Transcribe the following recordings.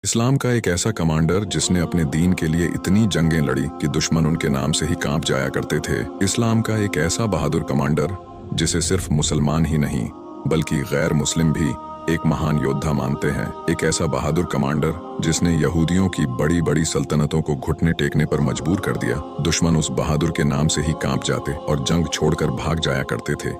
इस्लाम का एक ऐसा कमांडर जिसने अपने दीन के लिए इतनी जंगें लड़ी कि दुश्मन उनके नाम से ही कांप जाया करते थे। इस्लाम का एक ऐसा बहादुर कमांडर जिसे सिर्फ मुसलमान ही नहीं बल्कि गैर मुस्लिम भी एक महान योद्धा मानते हैं। एक ऐसा बहादुर कमांडर जिसने यहूदियों की बड़ी बड़ी सल्तनतों को घुटने टेकने पर मजबूर कर दिया। दुश्मन उस बहादुर के नाम से ही कांप जाते और जंग छोड़कर भाग जाया करते थे।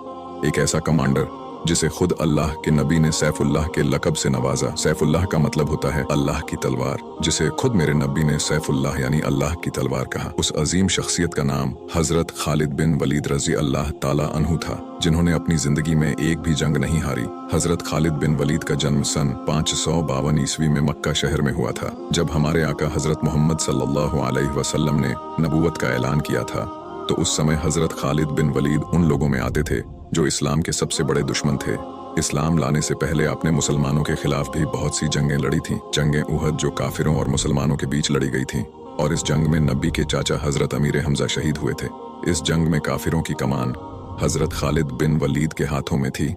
एक ऐसा कमांडर जिसे खुद अल्लाह के नबी ने सैफुल्लाह के लक़ब से नवाजा। सैफुल्लाह का मतलब होता है अल्लाह की तलवार, जिसे खुद मेरे नबी ने सैफुल्लाह यानी अल्लाह की तलवार कहा। उस अजीम शख्सियत का नाम हजरत खालिद बिन वलीद रजी अल्लाह ताला अन्हु था, जिन्होंने अपनी जिंदगी में एक भी जंग नहीं हारी। हजरत खालिद बिन वलीद का जन्म सन 552 ईस्वी में मक्का शहर में हुआ था। जब हमारे आका हजरत मोहम्मद सल्लल्लाहु अलैहि वसल्लम ने नबूवत का ऐलान किया था तो उस समय हजरत खालिद बिन वलीद उन लोगों में आते थे जो इस्लाम के सबसे बड़े दुश्मन थे। इस्लाम लाने से पहले आपने मुसलमानों के खिलाफ भी बहुत सी जंगें लड़ी थीं। जंगे उहद जो काफिरों और मुसलमानों के बीच लड़ी गई थीं, और इस जंग में नबी के चाचा हजरत अमीर हमजा शहीद हुए थे। इस जंग में काफिरों की कमान हजरत खालिद बिन वलीद के हाथों में थी।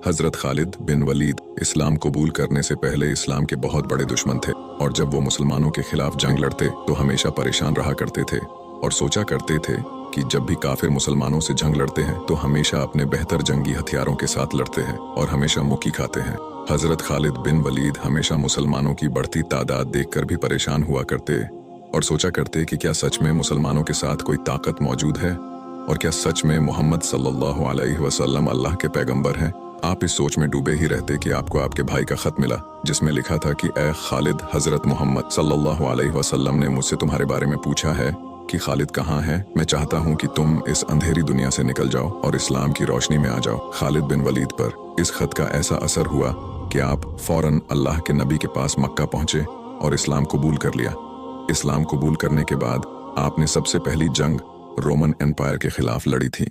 हजरत खालिद बिन वलीद इस्लाम कबूल करने से पहले इस्लाम के बहुत बड़े दुश्मन थे, और जब वो मुसलमानों के खिलाफ जंग लड़ते तो हमेशा परेशान रहा करते थे और सोचा करते थे कि जब भी काफिर मुसलमानों से जंग लड़ते हैं तो हमेशा अपने बेहतर जंगी हथियारों के साथ लड़ते हैं और हमेशा मुक्की खाते हैं। हजरत खालिद बिन वलीद हमेशा मुसलमानों की बढ़ती तादाद देखकर भी परेशान हुआ करते और सोचा करते कि क्या सच में मुसलमानों के साथ कोई ताकत मौजूद है, और क्या सच में मोहम्मद सल्लल्लाहु अलैहि वसल्लम अल्लाह के पैगंबर हैं। आप इस सोच में डूबे ही रहते कि आपको आपके भाई का खत मिला, जिसमें लिखा था कि ए खालिद, हजरत मोहम्मद सल्लल्लाहु अलैहि वसल्लम ने मुझसे तुम्हारे बारे में पूछा है कि खालिद कहाँ है। मैं चाहता हूँ कि तुम इस अंधेरी दुनिया से निकल जाओ और इस्लाम की रोशनी में आ जाओ। खालिद बिन वलीद पर इस खत का ऐसा असर हुआ कि आप फौरन अल्लाह के नबी के पास मक्का पहुंचे और इस्लाम कबूल कर लिया। इस्लाम कबूल करने के बाद आपने सबसे पहली जंग रोमन एम्पायर के खिलाफ लड़ी थी।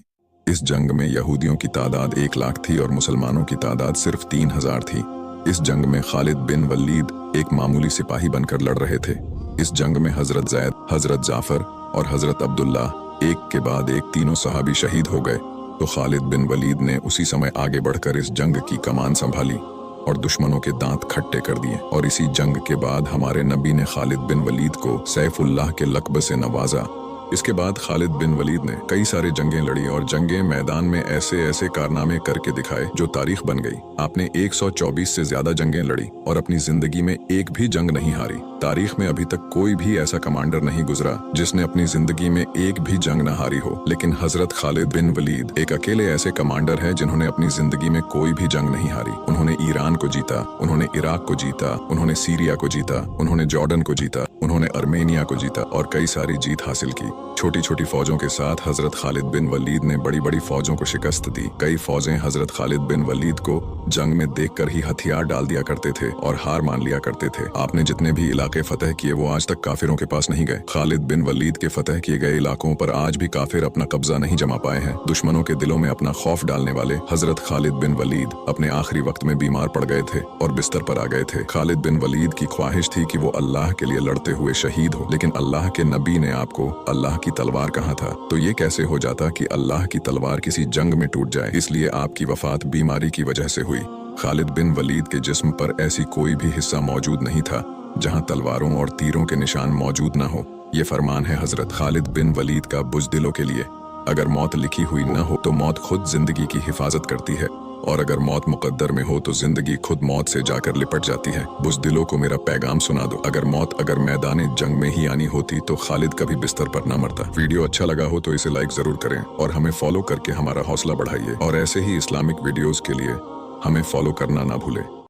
इस जंग में यहूदियों की तादाद 1 लाख थी और मुसलमानों की तादाद सिर्फ 3000 थी। इस जंग में खालिद बिन वलीद एक मामूली सिपाही बनकर लड़ रहे थे। इस जंग में हजरत जैद, हजरत जाफर और हजरत अब्दुल्ला एक के बाद एक तीनों सहाबी शहीद हो गए। तो खालिद बिन वलीद ने उसी समय आगे बढ़कर इस जंग की कमान संभाली और दुश्मनों के दांत खट्टे कर दिए। और इसी जंग के बाद हमारे नबी ने खालिद बिन वलीद को सैफुल्लाह के लक़ब से नवाजा। इसके बाद खालिद बिन वलीद ने कई सारे जंगें लड़ी और जंगें मैदान में ऐसे ऐसे कारनामे करके दिखाए जो तारीख बन गई। आपने 124 से ज्यादा जंगें लड़ी और अपनी जिंदगी में एक भी जंग नहीं हारी। तारीख में अभी तक कोई भी ऐसा कमांडर नहीं गुजरा जिसने अपनी जिंदगी में एक भी जंग न हारी हो, लेकिन हजरत खालिद बिन वलीद एक अकेले ऐसे कमांडर हैं जिन्होंने अपनी जिंदगी में कोई भी जंग नहीं हारी। उन्होंने ईरान को जीता, उन्होंने इराक को जीता, उन्होंने सीरिया को जीता, उन्होंने जॉर्डन को जीता, उन्होंने अर्मेनिया को जीता और कई सारी जीत हासिल की। छोटी छोटी फौजों के साथ हजरत खालिद बिन वलीद ने बड़ी बड़ी फौजों को शिकस्त दी। कई फौजें हजरत खालिद बिन वलीद को जंग में देखकर ही हथियार डाल दिया करते थे और हार मान लिया करते थे। आपने जितने भी इलाके फतह किए वो आज तक काफिरों के पास नहीं गए। खालिद बिन वलीद के फतह किए गए इलाकों पर आज भी काफिर अपना कब्जा नहीं जमा पाए हैं। दुश्मनों के दिलों में अपना खौफ डालने वाले हजरत खालिद बिन वलीद अपने आखिरी वक्त में बीमार पड़ गए थे और बिस्तर पर आ गए थे। खालिद बिन वलीद की ख्वाहिश थी कि वो अल्लाह के लिए लड़ते हुए शहीद हो, लेकिन अल्लाह के नबी ने आपको अल्लाह की तलवार कहा था, तो ये कैसे हो जाता कि अल्लाह की तलवार किसी जंग में टूट जाए। इसलिए आपकी वफात बीमारी की वजह से हुई। खालिद बिन वलीद के जिस्म पर ऐसी कोई भी हिस्सा मौजूद नहीं था जहां तलवारों और तीरों के निशान मौजूद न हो। ये फरमान है हजरत खालिद बिन वलीद का बुज़दिलों के लिए। अगर मौत लिखी हुई न हो तो मौत खुद जिंदगी की हिफाजत करती है, और अगर मौत मुकद्दर में हो तो जिंदगी खुद मौत से जाकर लिपट जाती है। बुज़दिलों को मेरा पैगाम सुना दो, अगर मौत अगर मैदान जंग में ही आनी होती तो खालिद कभी बिस्तर पर ना मरता। वीडियो अच्छा लगा हो तो इसे लाइक जरूर करें और हमें फॉलो करके हमारा हौसला बढ़ाइए, और ऐसे ही इस्लामिक वीडियोस के लिए हमें फॉलो करना ना भूलें।